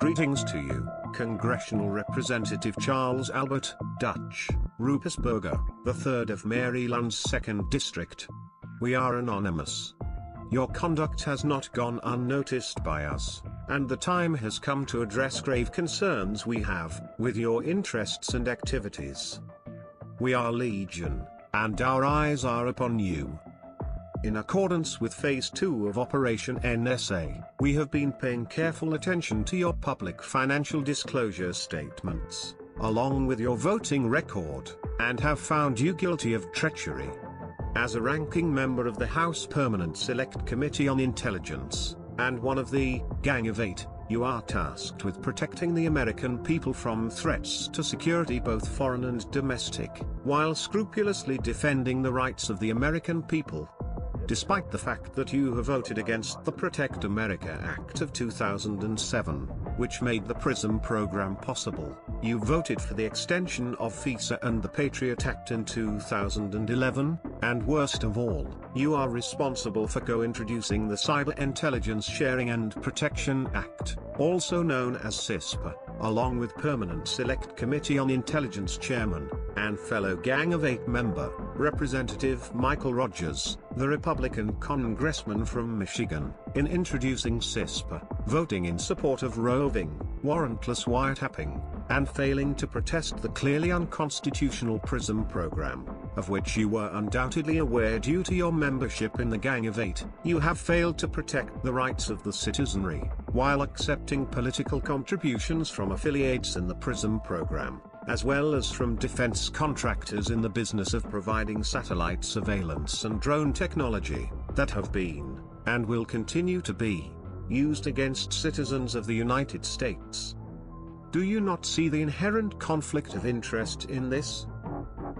Greetings to you, Congressional Representative Charles Albert, Dutch, Ruppersberger, the 3rd of Maryland's 2nd District. We are anonymous. Your conduct has not gone unnoticed by us, and the time has come to address grave concerns we have with your interests and activities. We are Legion, and our eyes are upon you. In accordance with Phase 2 of Operation NSA, we have been paying careful attention to your public financial disclosure statements, along with your voting record, and have found you guilty of treachery. As a ranking member of the House Permanent Select Committee on Intelligence, and one of the Gang of Eight, you are tasked with protecting the American people from threats to security both foreign and domestic, while scrupulously defending the rights of the American people. Despite the fact that you have voted against the Protect America Act of 2007, which made the PRISM program possible, you voted for the extension of FISA and the Patriot Act in 2011, and worst of all, you are responsible for co-introducing the Cyber Intelligence Sharing and Protection Act, also known as CISPA, along with Permanent Select Committee on Intelligence Chairman, and fellow Gang of Eight member, Representative Michael Rogers, the Republican congressman from Michigan, in introducing CISPA, voting in support of roving, warrantless wiretapping, and failing to protest the clearly unconstitutional PRISM program, of which you were undoubtedly aware due to your membership in the Gang of Eight. You have failed to protect the rights of the citizenry, while accepting political contributions from affiliates in the PRISM program, as well as from defense contractors in the business of providing satellite surveillance and drone technology, that have been, and will continue to be, used against citizens of the United States. Do you not see the inherent conflict of interest in this?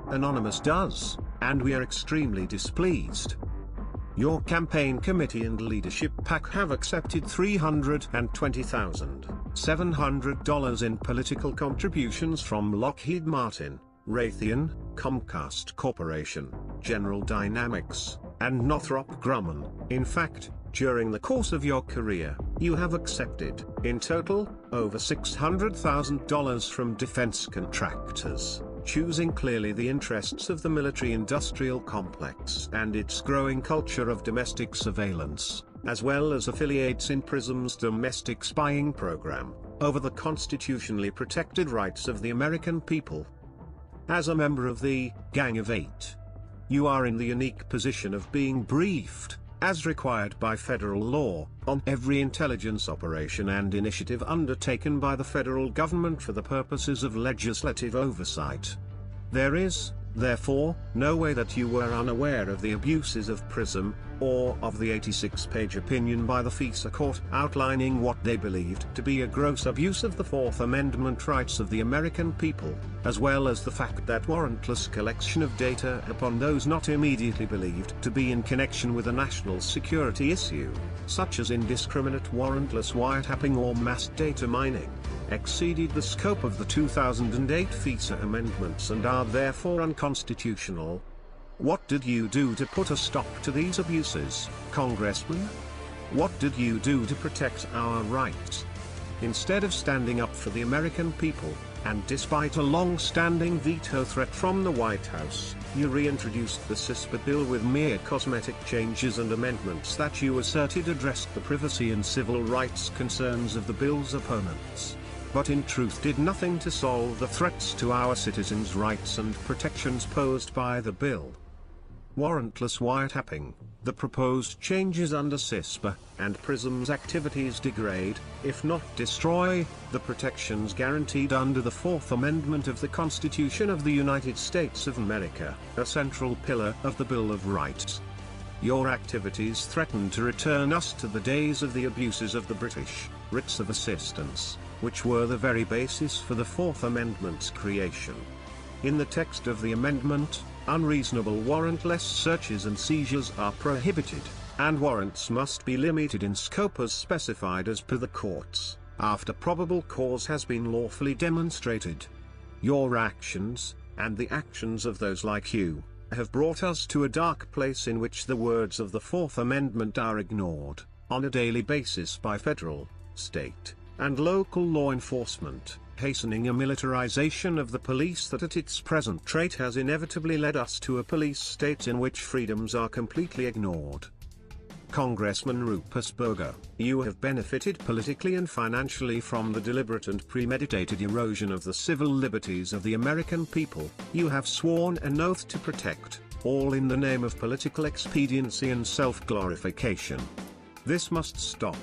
Anonymous does, and we are extremely displeased. Your campaign committee and leadership PAC have accepted $320,700 in political contributions from Lockheed Martin, Raytheon, Comcast Corporation, General Dynamics, and Northrop Grumman. In fact, during the course of your career, you have accepted, in total, over $600,000 from defense contractors, choosing clearly the interests of the military-industrial complex and its growing culture of domestic surveillance, as well as affiliates in PRISM's domestic spying program, over the constitutionally protected rights of the American people. As a member of the Gang of Eight, you are in the unique position of being briefed, as required by federal law, on every intelligence operation and initiative undertaken by the federal government for the purposes of legislative oversight. There is, therefore, no way that you were unaware of the abuses of PRISM, or of the 86-page opinion by the FISA court outlining what they believed to be a gross abuse of the Fourth Amendment rights of the American people, as well as the fact that warrantless collection of data upon those not immediately believed to be in connection with a national security issue, such as indiscriminate warrantless wiretapping or mass data mining, exceeded the scope of the 2008 FISA amendments and are therefore unconstitutional. What did you do to put a stop to these abuses, Congressman? What did you do to protect our rights? Instead of standing up for the American people, and despite a long-standing veto threat from the White House, you reintroduced the CISPA bill with mere cosmetic changes and amendments that you asserted addressed the privacy and civil rights concerns of the bill's opponents, but in truth did nothing to solve the threats to our citizens' rights and protections posed by the bill. Warrantless wiretapping, the proposed changes under CISPA, and PRISM's activities degrade, if not destroy, the protections guaranteed under the Fourth Amendment of the Constitution of the United States of America, a central pillar of the Bill of Rights. Your activities threaten to return us to the days of the abuses of the British, writs of assistance, which were the very basis for the Fourth Amendment's creation. In the text of the amendment, unreasonable warrantless searches and seizures are prohibited, and warrants must be limited in scope as specified as per the courts, after probable cause has been lawfully demonstrated. Your actions, and the actions of those like you, have brought us to a dark place in which the words of the Fourth Amendment are ignored, on a daily basis by federal, state, and local law enforcement, hastening a militarization of the police that at its present rate has inevitably led us to a police state in which freedoms are completely ignored. Congressman Ruppersberger, you have benefited politically and financially from the deliberate and premeditated erosion of the civil liberties of the American people. You have sworn an oath to protect, all in the name of political expediency and self-glorification. This must stop.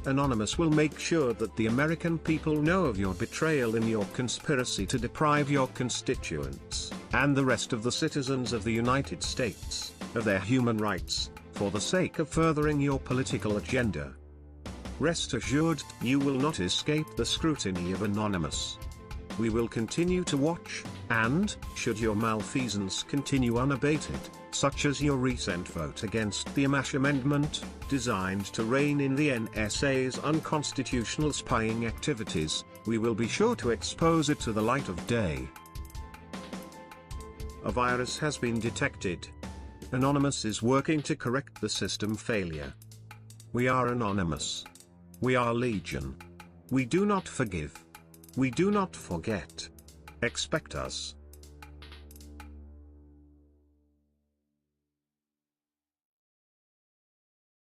Anonymous will make sure that the American people know of your betrayal in your conspiracy to deprive your constituents, and the rest of the citizens of the United States, of their human rights, for the sake of furthering your political agenda. Rest assured, you will not escape the scrutiny of Anonymous. We will continue to watch, and, should your malfeasance continue unabated, such as your recent vote against the Amash Amendment, designed to rein in the NSA's unconstitutional spying activities, we will be sure to expose it to the light of day. A virus has been detected. Anonymous is working to correct the system failure. We are Anonymous. We are Legion. We do not forgive. We do not forget. Expect us.